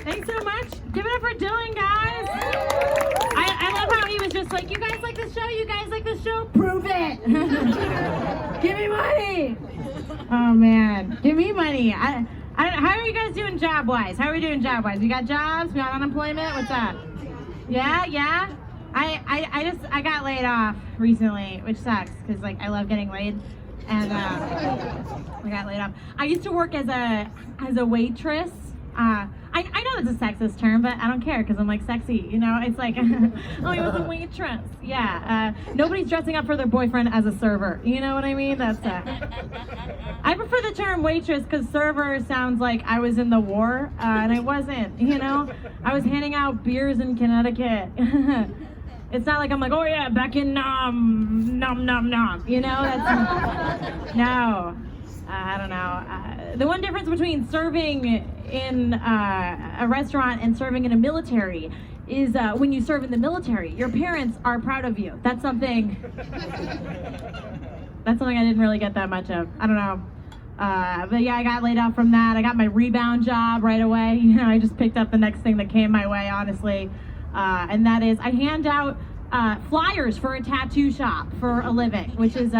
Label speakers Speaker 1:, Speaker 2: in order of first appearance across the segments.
Speaker 1: Thanks so much. Give it up for Dylan, guys. I love how he was just like, you guys like this show? You guys like this show? Prove it. Give me money. Oh, man. Give me money. I don't, how are you guys doing job-wise? How are we doing job-wise? We got jobs? We got unemployment? What's up? Yeah? I got laid off recently, which sucks because like I love getting laid, and I got laid off. I used to work as a waitress. I know that's a sexist term, but I don't care because I'm like sexy, you know? It's like, oh, he was a waitress. Yeah, nobody's dressing up for their boyfriend as a server. You know what I mean? That's I prefer the term waitress because server sounds like I was in the war, and I wasn't, you know? I was handing out beers in Connecticut. It's not like I'm like, oh yeah, back in nom, you know? That's, no. I don't know. The one difference between serving in a restaurant and serving in a military is when you serve in the military, your parents are proud of you. That's something I didn't really get that much of. I don't know. But yeah, I got laid off from that. I got my rebound job right away. You know, I just picked up the next thing that came my way, honestly. And that is I hand out flyers for a tattoo shop for a living, which is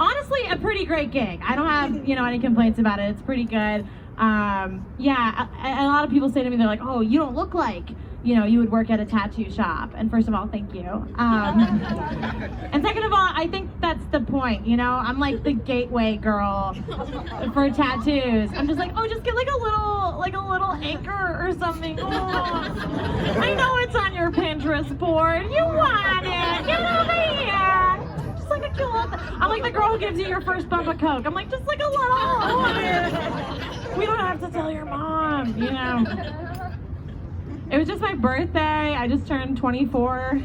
Speaker 1: honestly a pretty great gig. I don't have, you know, any complaints about it. It's pretty good. Yeah, a lot of people say to me, they're like, oh, you don't look like, you know, you would work at a tattoo shop. And first of all, thank you. And second of all, I think that's the point, you know? I'm like the gateway girl for tattoos. I'm just like, oh, just get like a little anchor or something. Oh, I know it's on your Pinterest board. You want it. Get over here. Just like a cute little I'm like the girl who gives you your first bump of Coke. I'm like, just like a little. We don't have to tell your mom, you know? It was just my birthday. I just turned 24.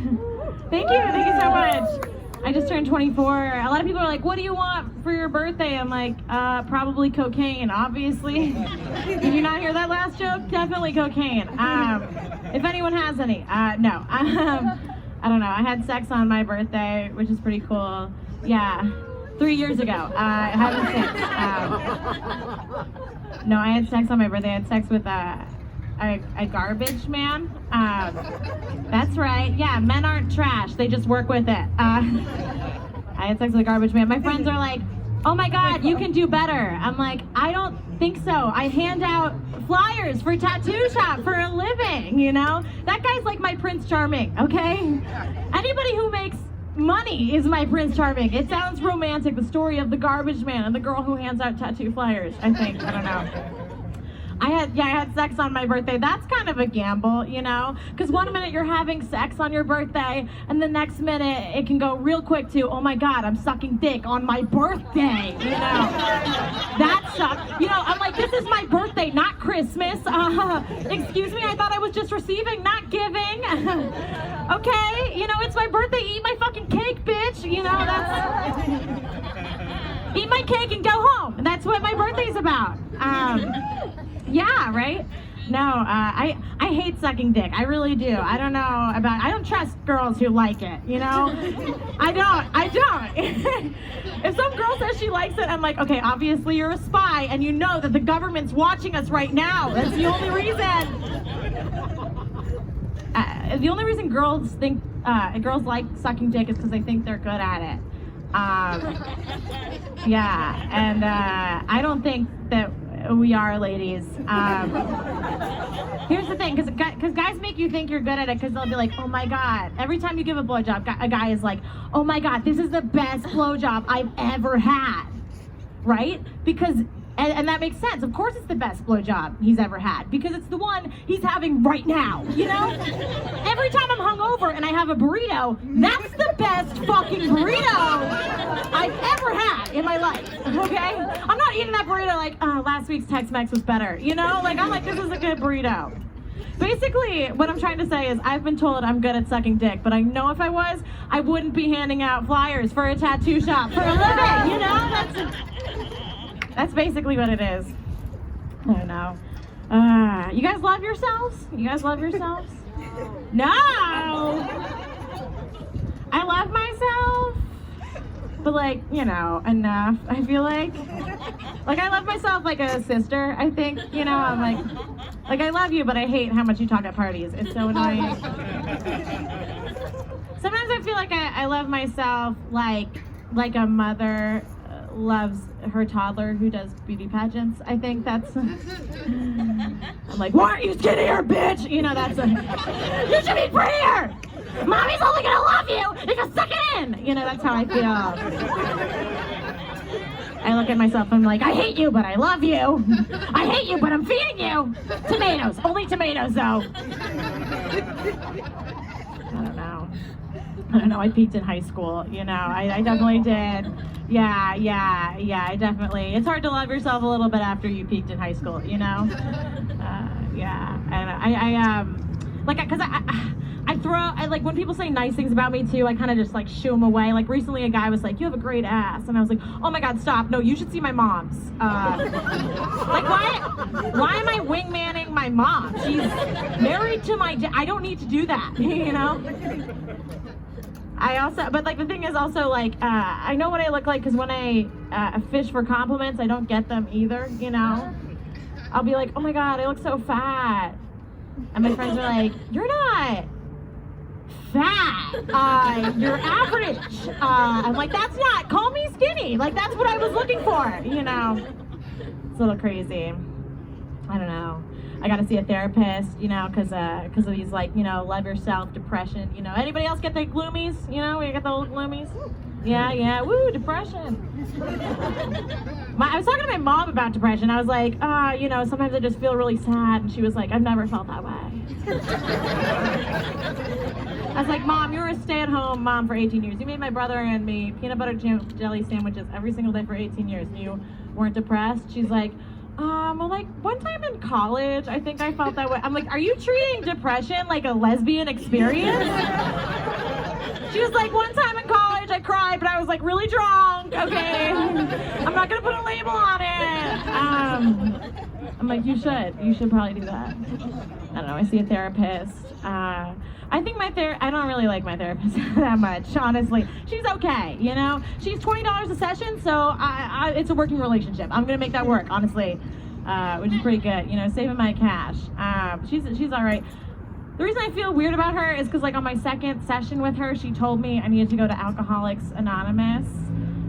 Speaker 1: Thank you so much. I just turned 24. A lot of people are like, what do you want for your birthday? I'm like, probably cocaine, obviously. Did you not hear that last joke? Definitely cocaine. If anyone has any, no. I don't know. I had sex on my birthday, which is pretty cool. Yeah, 3 years ago. I had sex. No, I had sex on my birthday. I had sex with a garbage man. That's right. Yeah, men aren't trash. They just work with it. I had sex with a garbage man. My friends are like, oh my God, you can do better. I'm like, I don't think so. I hand out flyers for a tattoo shop for a living, you know? That guy's like my Prince Charming, okay? Anybody who makes money is my Prince Charming. It sounds romantic, the story of the garbage man and the girl who hands out tattoo flyers, I think. I don't know. I had sex on my birthday. That's kind of a gamble, you know? Because one minute you're having sex on your birthday, and the next minute it can go real quick to, oh my God, I'm sucking dick on my birthday, you know? That sucks. You know, I'm like, this is my birthday, not Christmas. Excuse me, I thought I was just receiving, not giving. Okay, you know, it's my birthday, eat my fucking cake, bitch. You know, that's... Eat my cake and go home. That's what my birthday's about. Yeah, right? No, I hate sucking dick. I really do. I don't know about, I don't trust girls who like it, you know? I don't. If some girl says she likes it, I'm like, okay, obviously you're a spy and you know that the government's watching us right now. That's the only reason. The only reason girls think, girls like sucking dick is because they think they're good at it. Yeah, and I don't think that we are, ladies. Here's the thing, because guys make you think you're good at it because they'll be like, oh my God. Every time you give a blowjob, a guy is like, oh my God, this is the best blowjob I've ever had, right? Because, and that makes sense. Of course it's the best blowjob he's ever had because it's the one he's having right now, you know? Every time I'm hungover and I have a burrito, that's the best fucking burrito I've ever had in my life, okay? I'm not eating that burrito like, oh, last week's Tex-Mex was better, you know? Like, I'm like, this is a good burrito. Basically, what I'm trying to say is I've been told I'm good at sucking dick, but I know if I was, I wouldn't be handing out flyers for a tattoo shop for a living, you know? That's basically what it is. I don't know. You guys love yourselves? You guys love yourselves? No! I love myself, but like, you know, enough, I feel like. Like I love myself like a sister, I think, you know, I'm like, Like, I love you, but I hate how much you talk at parties. It's so annoying. Sometimes I feel like I love myself like a mother loves her toddler who does beauty pageants. I think that's... I'm like, why aren't you skinnier, bitch? You know, that's you should be prettier! Mommy's only gonna love you if you suck it in! You know, that's how I feel. I look at myself and I'm like, I hate you, but I love you. I hate you, but I'm feeding you. Tomatoes, only tomatoes though. I don't know, I peaked in high school, you know, I definitely did. Yeah, I definitely. It's hard to love yourself a little bit after you peaked in high school, you know? Yeah, and I like, when people say nice things about me too, I kind of just like shoo them away. Like recently a guy was like, you have a great ass. And I was like, oh my God, stop. No, you should see my mom's. Like why am I wingmanning my mom? She's married to my I don't need to do that, you know? But like the thing is also like, I know what I look like because when I fish for compliments, I don't get them either, you know? I'll be like, oh my God, I look so fat. And my friends are like, you're not fat, you're average. I'm like, that's not, call me skinny. Like, that's what I was looking for, you know? It's a little crazy. I don't know. I got to see a therapist, you know, because of these, like, you know, love yourself, depression, you know. Anybody else get the gloomies? You know, we got the old gloomies? Yeah, woo, depression. I was talking to my mom about depression. I was like, you know, sometimes I just feel really sad. And she was like, I've never felt that way. I was like, Mom, you were a stay-at-home mom for 18 years. You made my brother and me peanut butter jelly sandwiches every single day for 18 years, and you weren't depressed? She's like, well, like, one time in college, I think I felt that way. I'm like, are you treating depression like a lesbian experience? She was like, one time in college, I cried, but I was, like, really drunk, okay? I'm not gonna put a label on it. I'm like, you should probably do that. I don't know, I see a therapist. I think I don't really like my therapist that much, honestly. She's okay, you know? She's $20 a session, so it's a working relationship. I'm gonna make that work, honestly, which is pretty good, you know, saving my cash. She's all right. The reason I feel weird about her is because, like, on my second session with her, she told me I needed to go to Alcoholics Anonymous.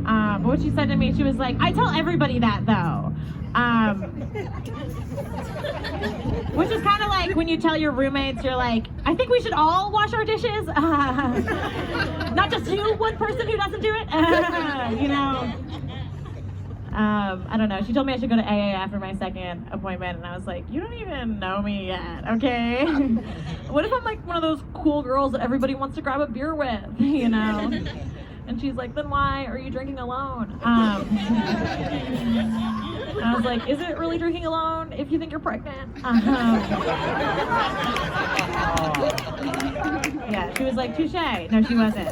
Speaker 1: But what she said to me, she was like, I tell everybody that, though. Which is kind of like when you tell your roommates, you're like, I think we should all wash our dishes. Not just you, one person who doesn't do it. You know. I don't know. She told me I should go to AA after my second appointment, and I was like, you don't even know me yet, okay? What if I'm like one of those cool girls that everybody wants to grab a beer with, you know? And she's like, then why are you drinking alone? And I was like, is it really drinking alone if you think you're pregnant? Yeah, she was like, touche. No, she wasn't.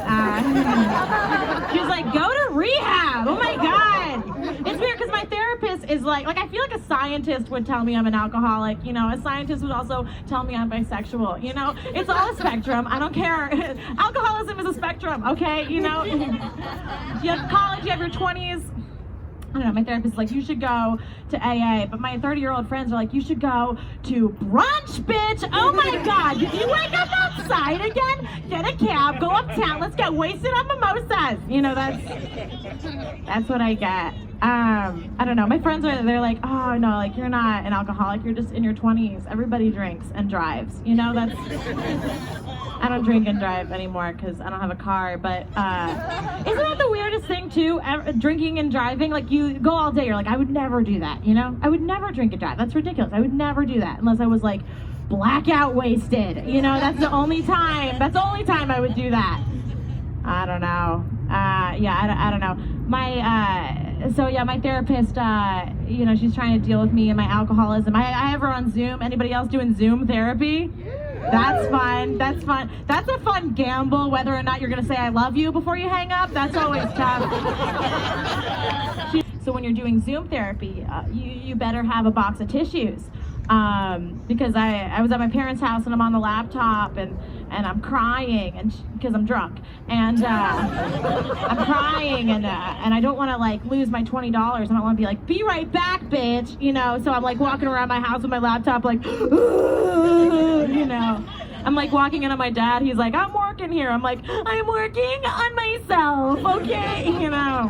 Speaker 1: She was like, go to rehab. Oh my God. It's weird because my therapist is like I feel like a scientist would tell me I'm an alcoholic. You know, a scientist would also tell me I'm bisexual. You know, it's all a spectrum. I don't care. Alcoholism is a spectrum, okay? You know, you have college, you have your 20s. I don't know, my therapist is like, you should go to AA, but my 30-year-old friends are like, you should go to brunch, bitch! Oh my God, did you wake up outside again? Get a cab, go uptown, let's get wasted on mimosas! You know, that's what I get. I don't know, my friends they're like, oh no, like, you're not an alcoholic, you're just in your 20s. Everybody drinks and drives, you know, I don't drink and drive anymore because I don't have a car, but isn't that the weirdest thing too, drinking and driving? Like, you go all day, you're like, I would never do that, you know? I would never drink and drive. That's ridiculous. I would never do that unless I was like blackout wasted, you know? That's the only time I would do that. I don't know. Yeah, I don't know. My therapist, you know, she's trying to deal with me and my alcoholism. I have her on Zoom. Anybody else doing Zoom therapy? That's fun. That's fun. That's a fun gamble, whether or not you're gonna say I love you before you hang up. That's always tough. So when you're doing Zoom therapy, you better have a box of tissues. because I was at my parents' house and I'm on the laptop and I'm crying and because I'm drunk and I'm crying and I don't want to like lose my $20. I don't want to be like, be right back, bitch, you know. So I'm like walking around my house with my laptop like, you know. I'm like walking into my dad. He's like, I'm working here. I'm like, I'm working on myself, okay, you know.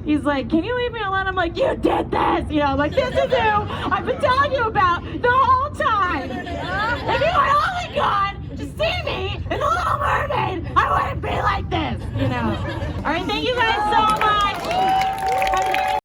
Speaker 1: He's like, can you leave me alone? I'm like, you did this! You know, I'm like, this is who I've been telling you about the whole time! If you had only gone to see me in The Little Mermaid, I wouldn't be like this, you know. Alright, thank you guys.